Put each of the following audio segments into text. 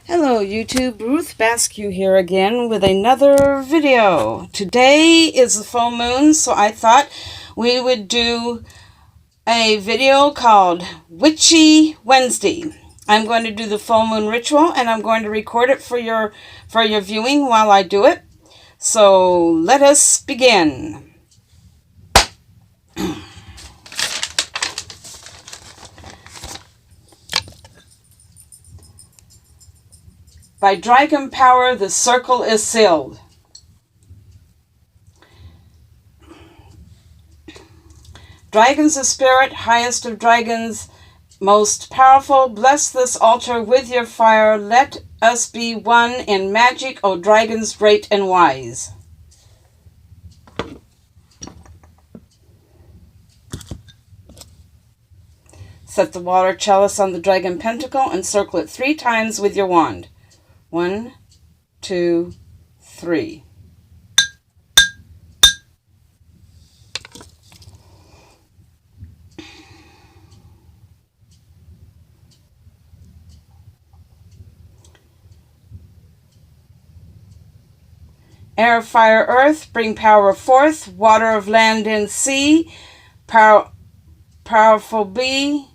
Hello YouTube, Ruth Basque here again with another video. Today is the full moon, so I thought we would do a video called Witchy Wednesday. I'm going to do the full moon ritual and I'm going to record it for your viewing while I do it. So let us begin. By dragon power, the circle is sealed. Dragons of spirit, highest of dragons, most powerful, bless this altar with your fire. Let us be one in magic, O dragons great and wise. Set the water chalice on the dragon pentacle and circle it 3 times with your wand. 1, 2, 3. Air, fire, earth, bring power forth. Water of land and sea, powerful be.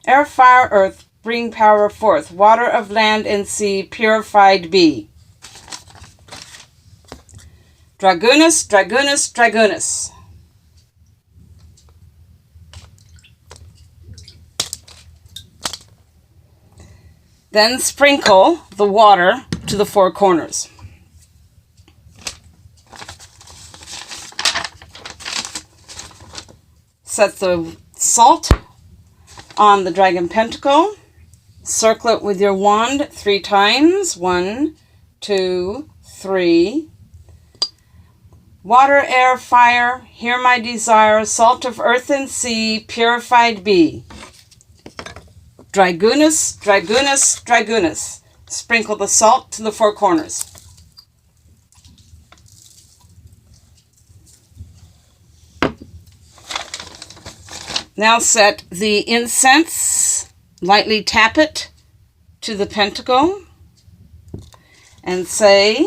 Air, fire, earth, bring power forth. Water of land and sea, purified be. Dragunus, Dragunus, Dragunus. Then sprinkle the water to the 4 corners. Set the salt on the dragon pentacle. Circle it with your wand 3 times. 1, 2, 3. Water, air, fire, hear my desire. Salt of earth and sea, purified be. Dragunus, Dragunus, Dragunus. Sprinkle the salt to the 4 corners. Now set the incense, lightly tap it to the pentacle and say,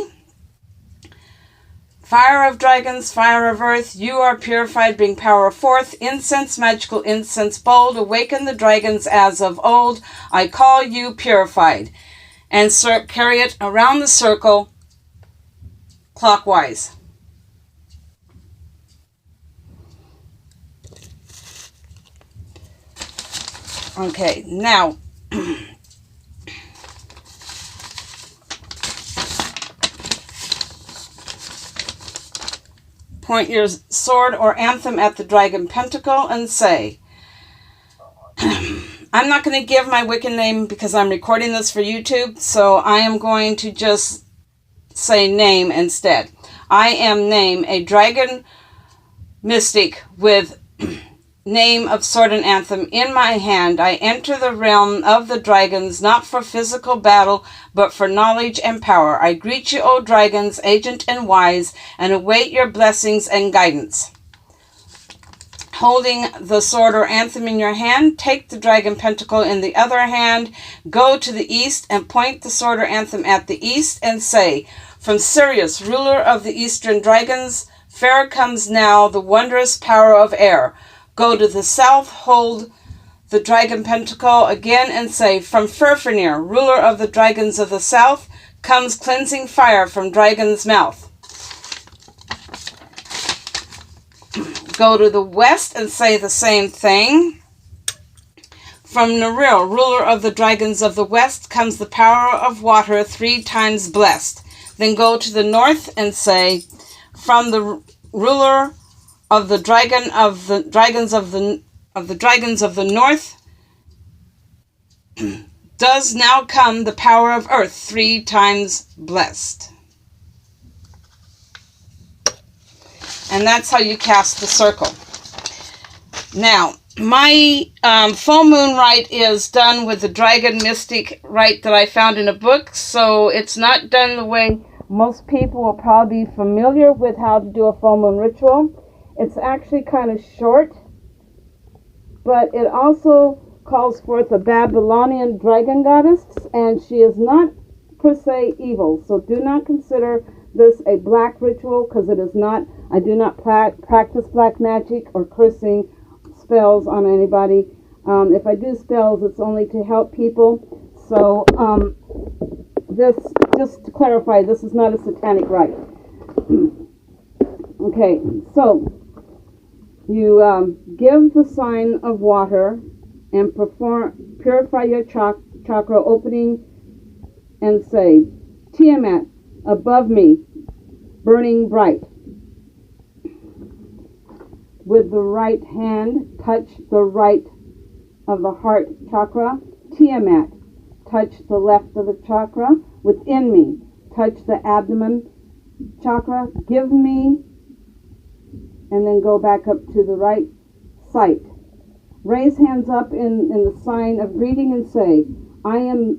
fire of dragons, fire of earth, you are purified, bring power forth. Incense, magical incense bold, awaken the dragons as of old. I call you purified. And carry it around the circle clockwise. Okay, now point your sword or anthem at the dragon pentacle and say, I'm not going to give my Wiccan name because I'm recording this for YouTube, so I am going to just say name instead. I am name, a dragon mystic with name of sword and anthem in my hand. I enter the realm of the dragons, not for physical battle, but for knowledge and power. I greet you, O dragons, agent and wise, and await your blessings and guidance. Holding the sword or anthem in your hand, take the dragon pentacle in the other hand, go to the east and point the sword or anthem at the east and say, from Sirius, ruler of the eastern dragons, fair comes now the wondrous power of air. Go to the south, hold the dragon pentacle again and say, from Furfenir, ruler of the dragons of the south, comes cleansing fire from dragon's mouth. Go to the west and say the same thing. From Neril, ruler of the dragons of the west, comes the power of water 3 times blessed. Then go to the north and say, from the ruler of the dragons of the north does now come the power of earth 3 times blessed. And that's how you cast the circle. Now, my full moon rite is done with the dragon mystic rite that I found in a book, so it's not done the way most people will probably be familiar with how to do a full moon ritual. It's actually kind of short, but it also calls forth a Babylonian dragon goddess, and she is not per se evil. So do not consider this a black ritual, because it is not. I do not practice black magic or cursing spells on anybody. If I do spells, it's only to help people. So this, just to clarify, this is not a satanic rite. Okay, so you give the sign of water and purify your chakra opening and say, Tiamat, above me, burning bright. With the right hand, touch the right of the heart chakra. Tiamat, touch the left of the chakra. Within me, touch the abdomen chakra. Give me, and then go back up to the right sight. Raise hands up in the sign of greeting and say, I am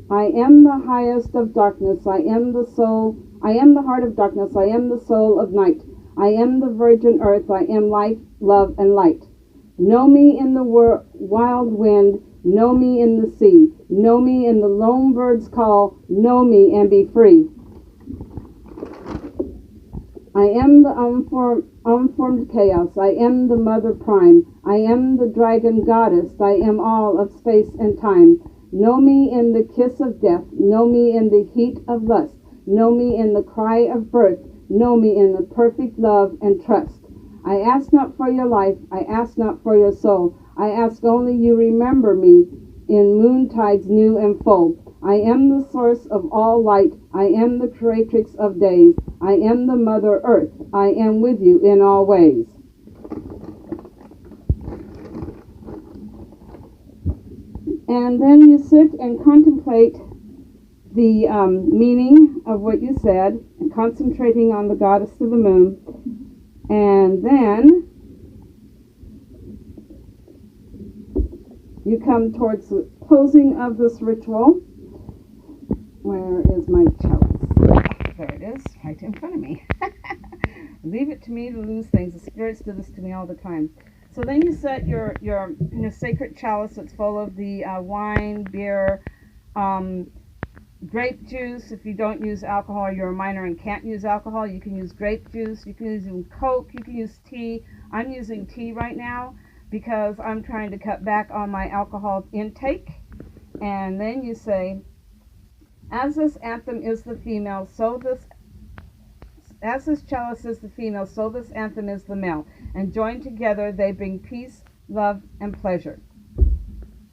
the highest of darkness. I am the soul. I am the heart of darkness. I am the soul of night. I am the virgin earth. I am life, love, and light. Know me in the wild wind. Know me in the sea. Know me in the lone bird's call. Know me and be free. I am the unformed chaos. I am the mother prime. I am the dragon goddess. I am all of space and time. Know me in the kiss of death. Know me in the heat of lust. Know me in the cry of birth. Know me in the perfect love and trust. I ask not for your life. I ask not for your soul. I ask only you remember me in moontides new and full. I am the source of all light. I am the creatrix of days. I am the Mother Earth. I am with you in all ways. And then you sit and contemplate the meaning of what you said, and concentrating on the goddess of the moon. And then you come towards the closing of this ritual. Where is my chalice? There it is, right in front of me. Leave it to me to lose things. The spirits do this to me all the time. So then you set your sacred chalice that's full of the wine, beer, grape juice. If you don't use alcohol, you're a minor and can't use alcohol, you can use grape juice. You can use Coke. You can use tea. I'm using tea right now because I'm trying to cut back on my alcohol intake. And then you say, as this anthem is the female, as this chalice is the female, so this anthem is the male. And joined together they bring peace, love, and pleasure.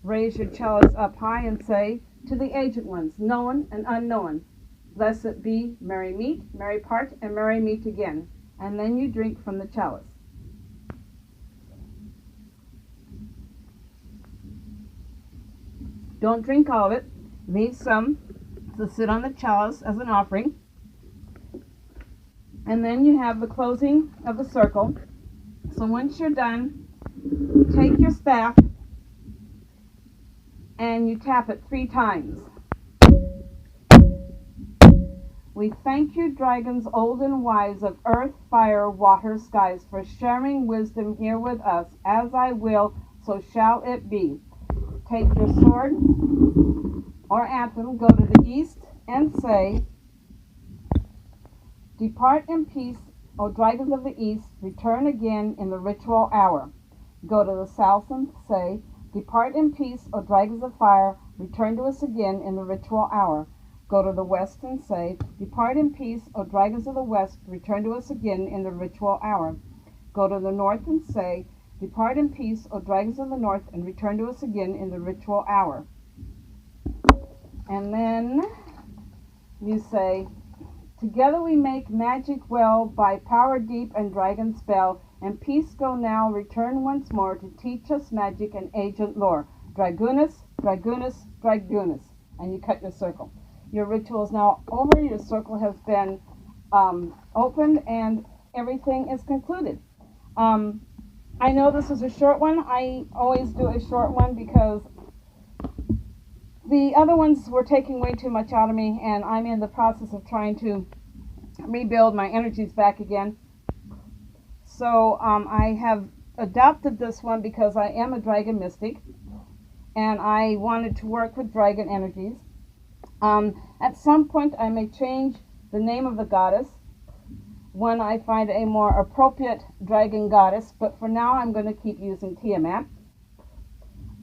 Raise your chalice up high and say, to the ancient ones, known and unknown, blessed be, merry meet, merry part, and merry meet again. And then you drink from the chalice. Don't drink all of it. Leave some to sit on the chalice as an offering. And then you have the closing of the circle. So once you're done, take your staff and you tap it 3 times. We thank you, dragons old and wise of earth, fire, water, skies, for sharing wisdom here with us. As I will, so shall it be. Take your sword or anthem, go to the east and say, depart in peace, O dragons of the east, return again in the ritual hour. Go to the south and say, depart in peace, O dragons of fire, return to us again in the ritual hour. Go to the west and say, depart in peace, O dragons of the west, return to us again in the ritual hour. Go to the north and say, depart in peace, O dragons of the north, and return to us again in the ritual hour. And then you say, together we make magic well by power deep and dragon spell, and peace go now, return once more to teach us magic and agent lore. Dragunus, Dragunus, Dragunus. And you cut your circle. Your ritual is now over. Your circle has been opened and everything is concluded. I know this is a short one. I always do a short one because the other ones were taking way too much out of me, and I'm in the process of trying to rebuild my energies back again. So I have adopted this one because I am a dragon mystic, and I wanted to work with dragon energies. At some point, I may change the name of the goddess when I find a more appropriate dragon goddess, but for now, I'm going to keep using Tiamat.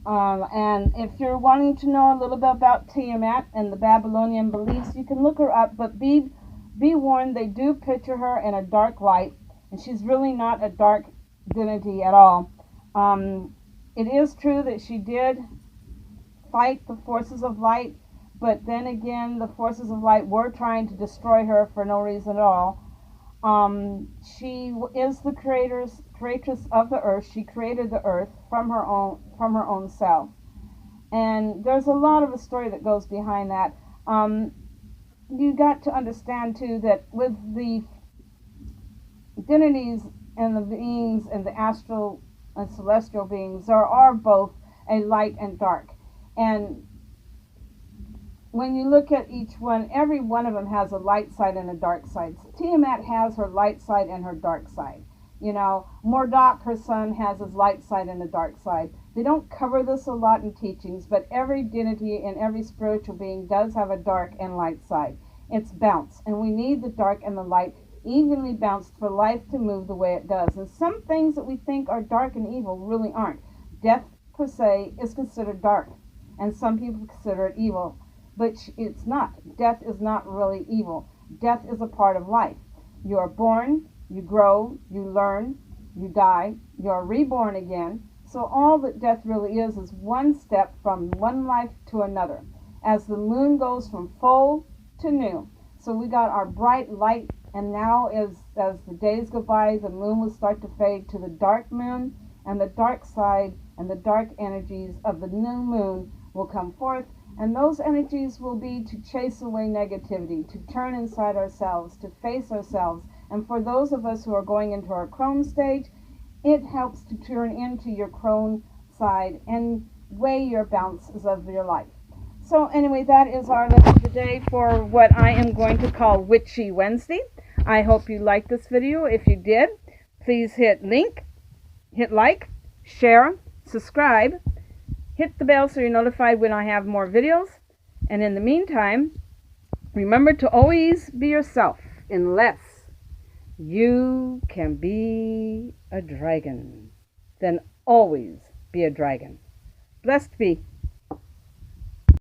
And if you're wanting to know a little bit about Tiamat and the Babylonian beliefs, you can look her up, but be warned, they do picture her in a dark light, and she's really not a dark divinity at all. It is true that she did fight the forces of light, but then again, the forces of light were trying to destroy her for no reason at all. She is the creatress of the earth. She created the earth from her own self, and there's a lot of a story that goes behind that. You got to understand too that with the divinities and the beings and the astral and celestial beings, there are both a light and dark, and when you look at each one, every one of them has a light side and a dark side. Tiamat has her light side and her dark side. You know, Mordok, her son, has his light side and a dark side. They don't cover this a lot in teachings, but every divinity and every spiritual being does have a dark and light side. It's balanced, and we need the dark and the light evenly balanced for life to move the way it does. And some things that we think are dark and evil really aren't. Death, per se, is considered dark, and some people consider it evil. But it's not. Death is not really evil. Death is a part of life. You are born, you grow, you learn, you die, you are reborn again. So all that death really is one step from one life to another, as the moon goes from full to new. So we got our bright light, and now as the days go by, the moon will start to fade to the dark moon, and the dark side and the dark energies of the new moon will come forth. And those energies will be to chase away negativity, to turn inside ourselves, to face ourselves. And for those of us who are going into our crone stage, it helps to turn into your crone side and weigh your balances of your life. So anyway, that is our lesson today for what I am going to call Witchy Wednesday. I hope you liked this video. If you did, please hit like, share, subscribe. Hit the bell so you're notified when I have more videos. And in the meantime, remember to always be yourself unless you can be a dragon. Then always be a dragon. Blessed be.